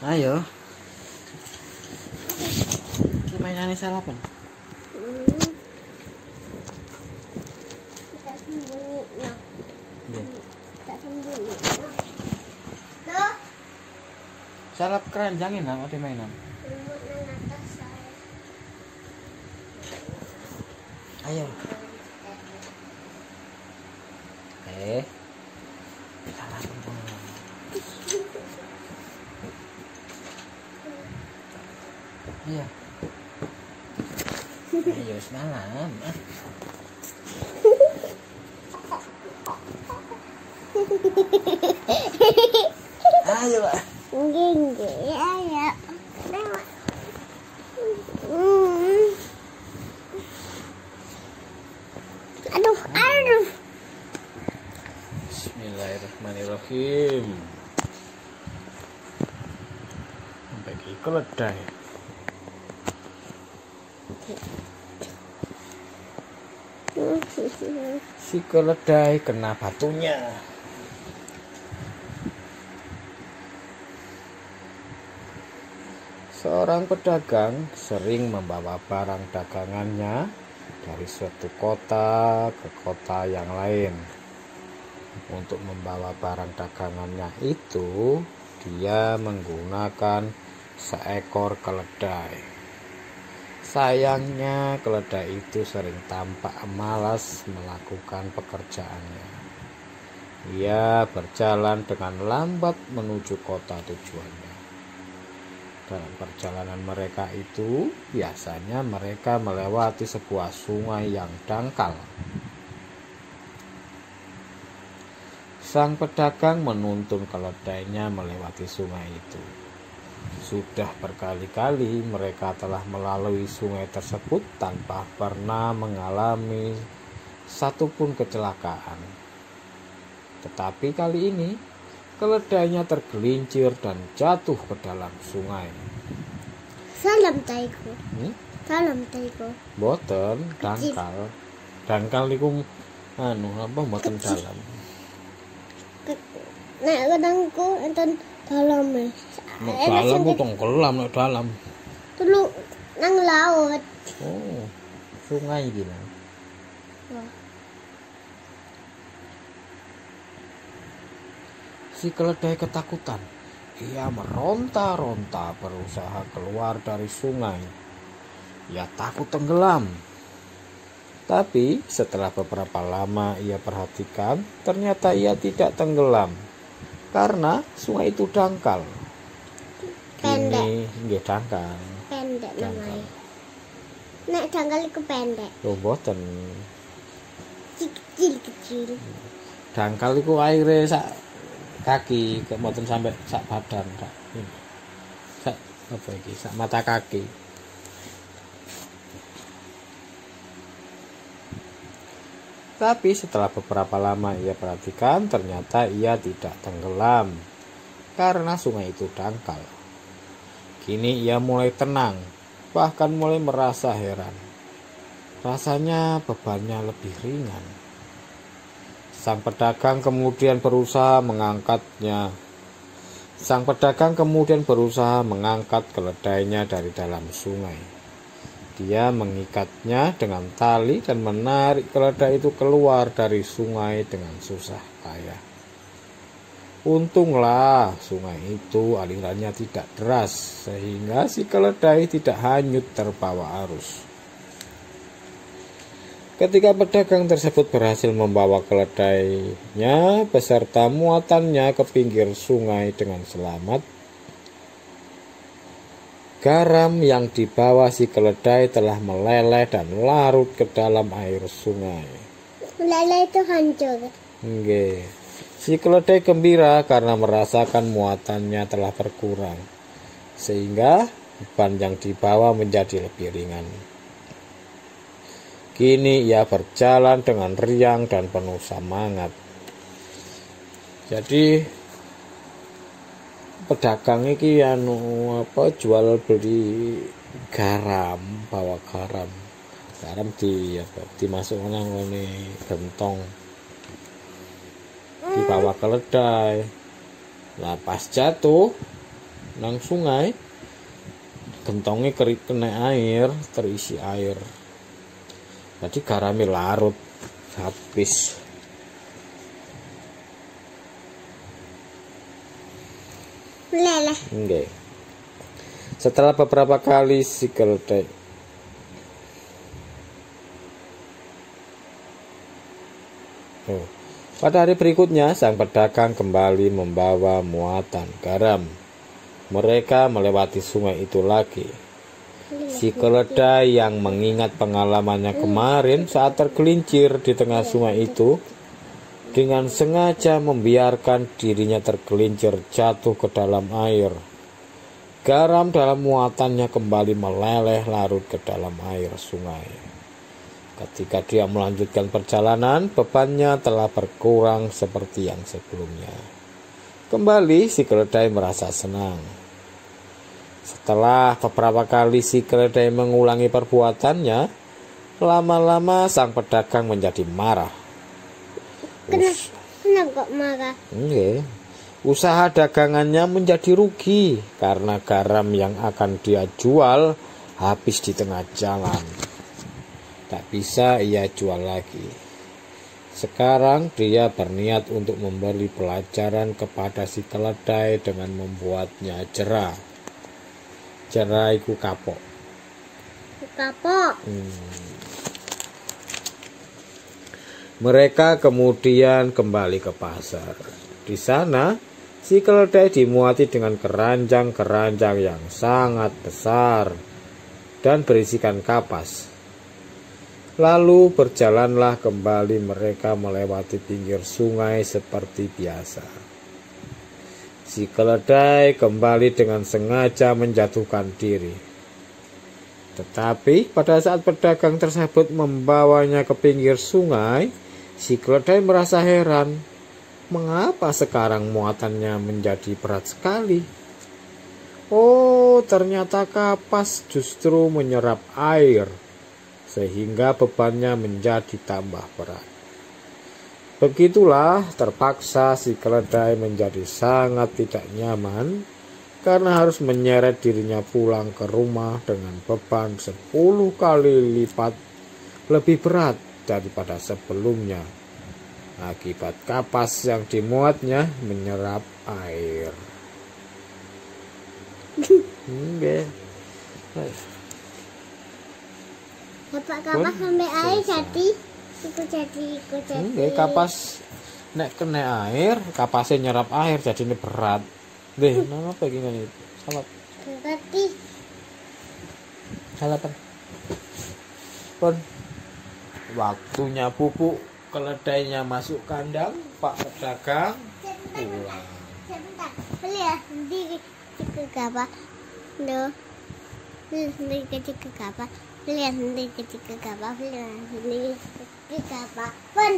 Ayo. Ini mainannya sarapan. Kita sembunyi. Iya. Kita sembunyi. Sarap keranjangin lah, ada mainan. Ayo. Sarapan dong. Iya. Ayo semalam. Ayo, Pak. Enggak, ayo. Aduh. Bismillahirrahmanirrahim. Sampai ke keledai. Si keledai kena batunya. Seorang pedagang sering membawa barang dagangannya dari suatu kota ke kota yang lain. Untuk membawa barang dagangannya itu, dia menggunakan seekor keledai. Sayangnya, keledai itu sering tampak malas melakukan pekerjaannya. Ia berjalan dengan lambat menuju kota tujuannya. Dalam perjalanan mereka itu, biasanya mereka melewati sebuah sungai yang dangkal. Sang pedagang menuntun keledainya melewati sungai itu. Sudah berkali-kali mereka telah melalui sungai tersebut tanpa pernah mengalami satupun kecelakaan. Tetapi kali ini, keledainya tergelincir dan jatuh ke dalam sungai. Salam taiku. Salam taiku. Boten dangkal. Dangkal niku apa mboten dalam. Nek kadangku enten dalam. Nek dalam ku tenggelam nek dalam. Telu nang laut. Oh, sungai iki lho. Si keledai ketakutan. Ia meronta-ronta berusaha keluar dari sungai. Ia takut tenggelam. Tapi setelah beberapa lama ia perhatikan, ternyata ia tidak tenggelam. Karena sungai itu dangkal. Pendek. Ini nggih dangkal. Pendek namanya. Nek dangkal iku pendek. Lho mboten. Kecil. Dangkal iku aire sak kaki, kok mboten sampai sak badan, Kak. Sak apa iki? Sak mata kaki. Tapi setelah beberapa lama ia perhatikan, ternyata ia tidak tenggelam karena sungai itu dangkal. Kini ia mulai tenang, bahkan mulai merasa heran. Rasanya bebannya lebih ringan. Sang pedagang kemudian berusaha mengangkat keledainya dari dalam sungai. Dia mengikatnya dengan tali dan menarik keledai itu keluar dari sungai dengan susah payah. Untunglah sungai itu alirannya tidak deras sehingga si keledai tidak hanyut terbawa arus. Ketika pedagang tersebut berhasil membawa keledainya beserta muatannya ke pinggir sungai dengan selamat, garam yang dibawa si keledai telah meleleh dan larut ke dalam air sungai. Meleleh itu hancur. Nggih. Si keledai gembira karena merasakan muatannya telah berkurang, sehingga beban yang dibawa menjadi lebih ringan. Kini ia berjalan dengan riang dan penuh semangat. Jadi pedagang iki jual beli garam, bawa garam dimasuk nang ngene gentong, dibawa keledai. Nah pas jatuh nang sungai, gentongnya kena air, terisi air. Jadi garamnya larut habis. Meleleh. Oke. Setelah beberapa kali si keledai pada hari berikutnya, sang pedagang kembali membawa muatan garam. Mereka melewati sungai itu lagi. Si keledai yang mengingat pengalamannya kemarin saat tergelincir di tengah sungai itu, dengan sengaja membiarkan dirinya tergelincir jatuh ke dalam air. Garam dalam muatannya kembali meleleh larut ke dalam air sungai. Ketika dia melanjutkan perjalanan, bebannya telah berkurang seperti yang sebelumnya. Kembali si keledai merasa senang. Setelah beberapa kali si keledai mengulangi perbuatannya, lama-lama sang pedagang menjadi marah. Kenapa kok marah? Usaha dagangannya menjadi rugi karena garam yang akan dia jual habis di tengah jalan. Tak bisa ia jual lagi. Sekarang dia berniat untuk memberi pelajaran kepada si keledai dengan membuatnya jera. Jera iku kapok. Kapok. Mereka kemudian kembali ke pasar. Di sana, si keledai dimuati dengan keranjang-keranjang yang sangat besar dan berisikan kapas. Lalu berjalanlah kembali mereka melewati pinggir sungai seperti biasa. Si keledai kembali dengan sengaja menjatuhkan diri. Tetapi pada saat pedagang tersebut membawanya ke pinggir sungai, si keledai merasa heran. Mengapa sekarang muatannya menjadi berat sekali? Oh, ternyata kapas justru menyerap air, sehingga bebannya menjadi tambah berat. Begitulah terpaksa si keledai menjadi sangat tidak nyaman karena harus menyeret dirinya pulang ke rumah dengan beban 10 kali lipat lebih berat daripada sebelumnya akibat kapas yang dimuatnya menyerap air. Dapat kapas sampai air jadi ikut jadi. Kapas nek kena air, kapasnya nyerap air jadi ini berat. Deh, nama apa gini nih? Salah. Berarti Salah pun. Waktunya pupuk keledainya masuk kandang, Pak pedagang pulang. sebentar. Beli ya sendiri ke kapal. Loh. Beli sendiri ke kapal. Beli sendiri ke kapal. Beli sendiri ke kapal. Pun.